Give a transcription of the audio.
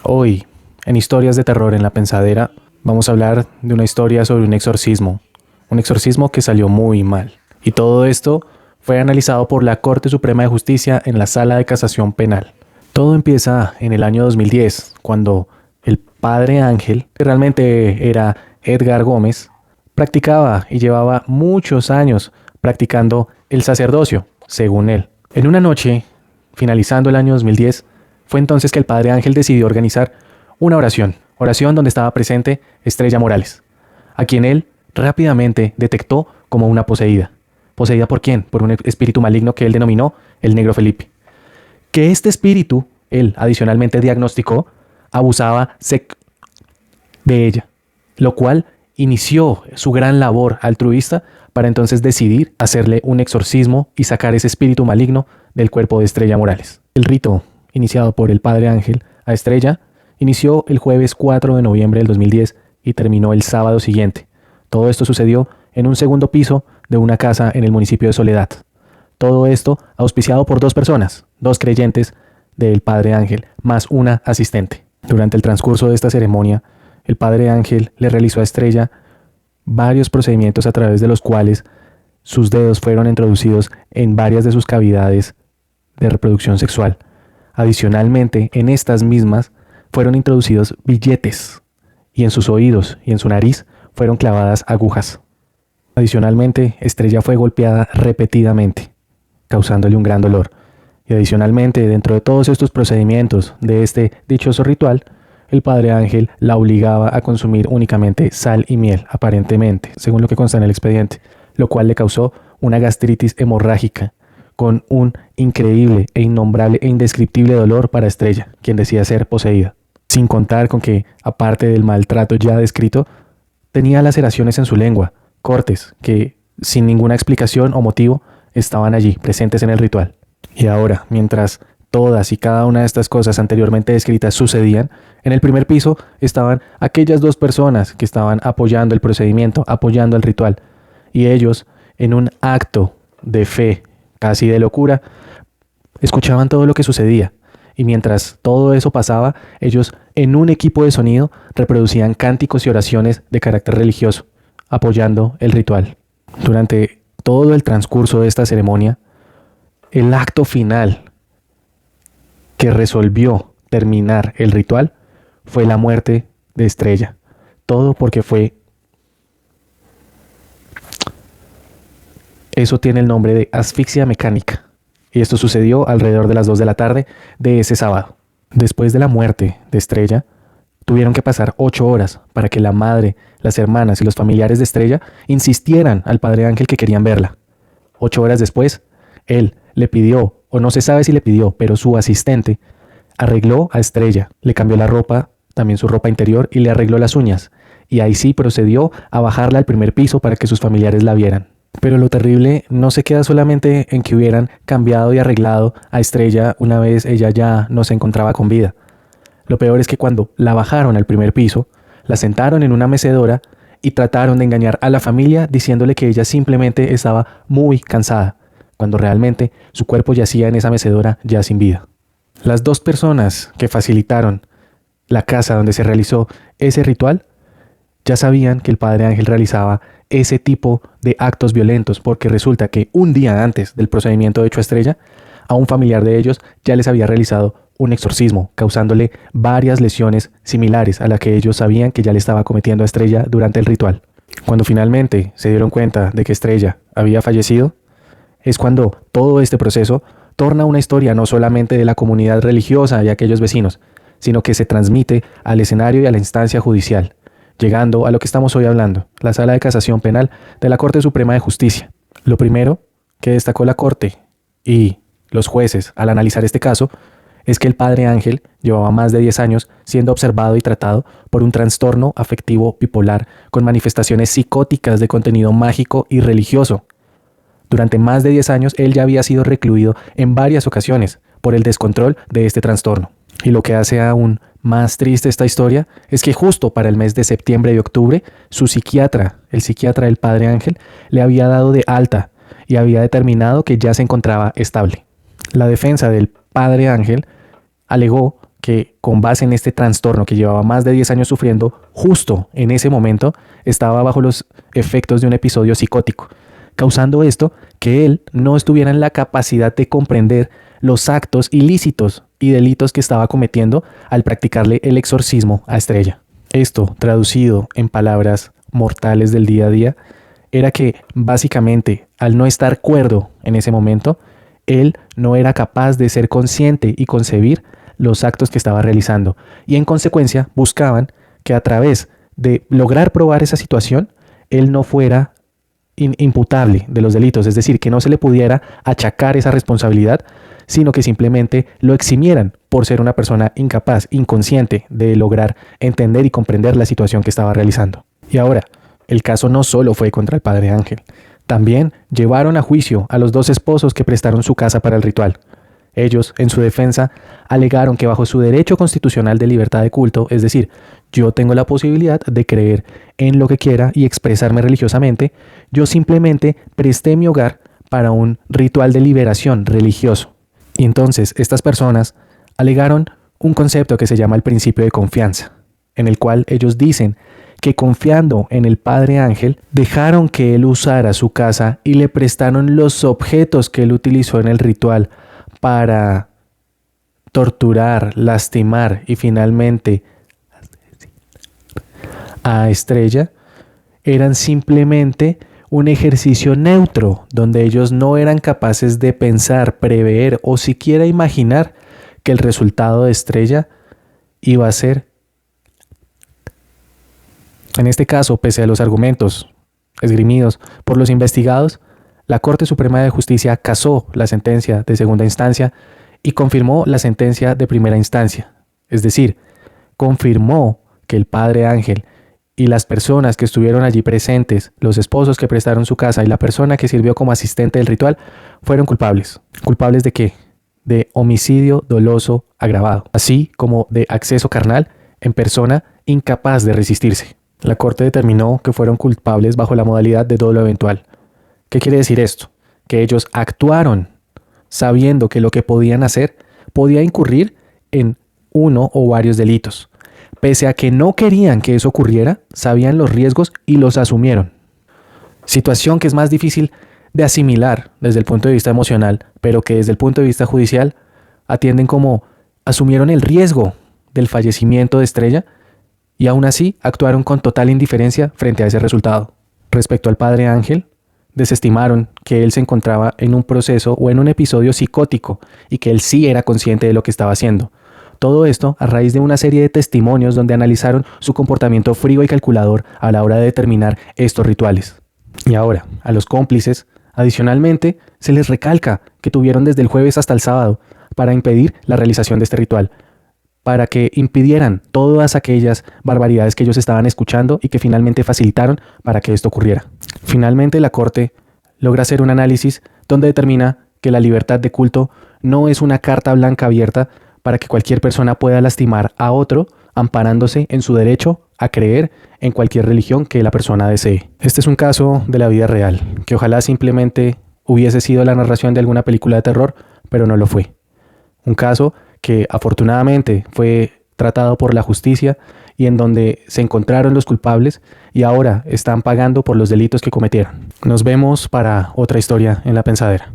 Hoy, en Historias de Terror en la Pensadera, vamos a hablar de una historia sobre un exorcismo que salió muy mal. Y todo esto fue analizado por la Corte Suprema de Justicia en la Sala de Casación Penal. Todo empieza en el año 2010, cuando el padre Ángel, que realmente era Edgar Gómez, practicaba y llevaba muchos años practicando el sacerdocio, según él. En una noche, finalizando el año 2010, fue entonces que el padre Ángel decidió organizar una oración donde estaba presente Estrella Morales, a quien él rápidamente detectó como una poseída. ¿Poseída por quién? Por un espíritu maligno que él denominó el Negro Felipe. Que este espíritu, él adicionalmente diagnosticó, abusaba de ella, lo cual inició su gran labor altruista para entonces decidir hacerle un exorcismo y sacar ese espíritu maligno del cuerpo de Estrella Morales. El rito iniciado por el padre Ángel a Estrella inició el jueves 4 de noviembre del 2010 y terminó el sábado siguiente. Todo esto sucedió en un segundo piso de una casa en el municipio de Soledad. Todo esto auspiciado por dos personas, dos creyentes del padre Ángel, más una asistente. Durante el transcurso de esta ceremonia, el padre Ángel le realizó a Estrella varios procedimientos a través de los cuales sus dedos fueron introducidos en varias de sus cavidades de reproducción sexual. Adicionalmente, en estas mismas fueron introducidos billetes y en sus oídos y en su nariz fueron clavadas agujas. Adicionalmente, Estrella fue golpeada repetidamente, causándole un gran dolor. Y adicionalmente, dentro de todos estos procedimientos de este dichoso ritual, el padre Ángel la obligaba a consumir únicamente sal y miel, aparentemente, según lo que consta en el expediente, lo cual le causó una gastritis hemorrágica, con un increíble e innombrable e indescriptible dolor para Estrella, quien decía ser poseída. Sin contar con que, aparte del maltrato ya descrito, tenía laceraciones en su lengua, cortes que, sin ninguna explicación o motivo, estaban allí, presentes en el ritual. Y ahora, mientras todas y cada una de estas cosas anteriormente descritas sucedían, en el primer piso estaban aquellas dos personas que estaban apoyando el procedimiento, apoyando el ritual, y ellos, en un acto de fe, casi de locura, escuchaban todo lo que sucedía. Y mientras todo eso pasaba, ellos en un equipo de sonido reproducían cánticos y oraciones de carácter religioso, apoyando el ritual. Durante todo el transcurso de esta ceremonia, el acto final que resolvió terminar el ritual fue la muerte de Estrella. Todo porque eso tiene el nombre de asfixia mecánica. Y esto sucedió alrededor de las 2 de la tarde de ese sábado. Después de la muerte de Estrella, tuvieron que pasar 8 horas para que la madre, las hermanas y los familiares de Estrella insistieran al padre Ángel que querían verla. 8 horas después, él le pidió, o no se sabe si le pidió, pero su asistente arregló a Estrella, le cambió la ropa, también su ropa interior, y le arregló las uñas. Y ahí sí procedió a bajarla al primer piso para que sus familiares la vieran. Pero lo terrible no se queda solamente en que hubieran cambiado y arreglado a Estrella una vez ella ya no se encontraba con vida. Lo peor es que cuando la bajaron al primer piso, la sentaron en una mecedora y trataron de engañar a la familia diciéndole que ella simplemente estaba muy cansada, cuando realmente su cuerpo yacía en esa mecedora ya sin vida. Las dos personas que facilitaron la casa donde se realizó ese ritual ya sabían que el padre Ángel realizaba ese tipo de actos violentos, porque resulta que un día antes del procedimiento hecho a Estrella, a un familiar de ellos ya les había realizado un exorcismo, causándole varias lesiones similares a las que ellos sabían que ya le estaba cometiendo a Estrella durante el ritual. Cuando finalmente se dieron cuenta de que Estrella había fallecido, es cuando todo este proceso torna una historia no solamente de la comunidad religiosa y aquellos vecinos, sino que se transmite al escenario y a la instancia judicial, llegando a lo que estamos hoy hablando, la Sala de Casación Penal de la Corte Suprema de Justicia. Lo primero que destacó la Corte y los jueces al analizar este caso es que el padre Ángel llevaba más de 10 años siendo observado y tratado por un trastorno afectivo bipolar con manifestaciones psicóticas de contenido mágico y religioso. Durante más de 10 años él ya había sido recluido en varias ocasiones por el descontrol de este trastorno. Y lo que hace aún más triste esta historia es que justo para el mes de septiembre y octubre, su psiquiatra, el psiquiatra del padre Ángel, le había dado de alta y había determinado que ya se encontraba estable. La defensa del padre Ángel alegó que con base en este trastorno que llevaba más de 10 años sufriendo, justo en ese momento estaba bajo los efectos de un episodio psicótico, causando esto que él no estuviera en la capacidad de comprender los actos ilícitos y delitos que estaba cometiendo al practicarle el exorcismo a Estrella. Esto, traducido en palabras mortales del día a día, era que básicamente al no estar cuerdo en ese momento, él no era capaz de ser consciente y concebir los actos que estaba realizando, y en consecuencia buscaban que a través de lograr probar esa situación, él no fuera imputable de los delitos, es decir, que no se le pudiera achacar esa responsabilidad, sino que simplemente lo eximieran por ser una persona incapaz, inconsciente de lograr entender y comprender la situación que estaba realizando. Y ahora, el caso no solo fue contra el padre Ángel, también llevaron a juicio a los dos esposos que prestaron su casa para el ritual. Ellos, en su defensa, alegaron que bajo su derecho constitucional de libertad de culto, es decir, yo tengo la posibilidad de creer en lo que quiera y expresarme religiosamente, yo simplemente presté mi hogar para un ritual de liberación religioso. Y entonces estas personas alegaron un concepto que se llama el principio de confianza, en el cual ellos dicen que confiando en el Padre Ángel, dejaron que él usara su casa y le prestaron los objetos que él utilizó en el ritual para torturar, lastimar y finalmente a Estrella, eran simplemente un ejercicio neutro donde ellos no eran capaces de pensar, prever o siquiera imaginar que el resultado de Estrella iba a ser, en este caso, pese a los argumentos esgrimidos por los investigados, la Corte Suprema de Justicia casó la sentencia de segunda instancia y confirmó la sentencia de primera instancia. Es decir, confirmó que el padre Ángel y las personas que estuvieron allí presentes, los esposos que prestaron su casa y la persona que sirvió como asistente del ritual, fueron culpables. ¿Culpables de qué? De homicidio doloso agravado, así como de acceso carnal en persona incapaz de resistirse. La Corte determinó que fueron culpables bajo la modalidad de dolo eventual. ¿Qué quiere decir esto? Que ellos actuaron sabiendo que lo que podían hacer podía incurrir en uno o varios delitos. Pese a que no querían que eso ocurriera, sabían los riesgos y los asumieron. Situación que es más difícil de asimilar desde el punto de vista emocional, pero que desde el punto de vista judicial atienden como asumieron el riesgo del fallecimiento de Estrella y aún así actuaron con total indiferencia frente a ese resultado. Respecto al padre Ángel, desestimaron que él se encontraba en un proceso o en un episodio psicótico y que él sí era consciente de lo que estaba haciendo. Todo esto a raíz de una serie de testimonios donde analizaron su comportamiento frío y calculador a la hora de determinar estos rituales. Y ahora, a los cómplices, adicionalmente, se les recalca que tuvieron desde el jueves hasta el sábado para impedir la realización de este ritual, para que impidieran todas aquellas barbaridades que ellos estaban escuchando y que finalmente facilitaron para que esto ocurriera. Finalmente, la Corte logra hacer un análisis donde determina que la libertad de culto no es una carta blanca abierta para que cualquier persona pueda lastimar a otro amparándose en su derecho a creer en cualquier religión que la persona desee. Este es un caso de la vida real, que ojalá simplemente hubiese sido la narración de alguna película de terror, pero no lo fue. Un caso que afortunadamente fue tratado por la justicia y en donde se encontraron los culpables y ahora están pagando por los delitos que cometieron. Nos vemos para otra historia en La Pensadera.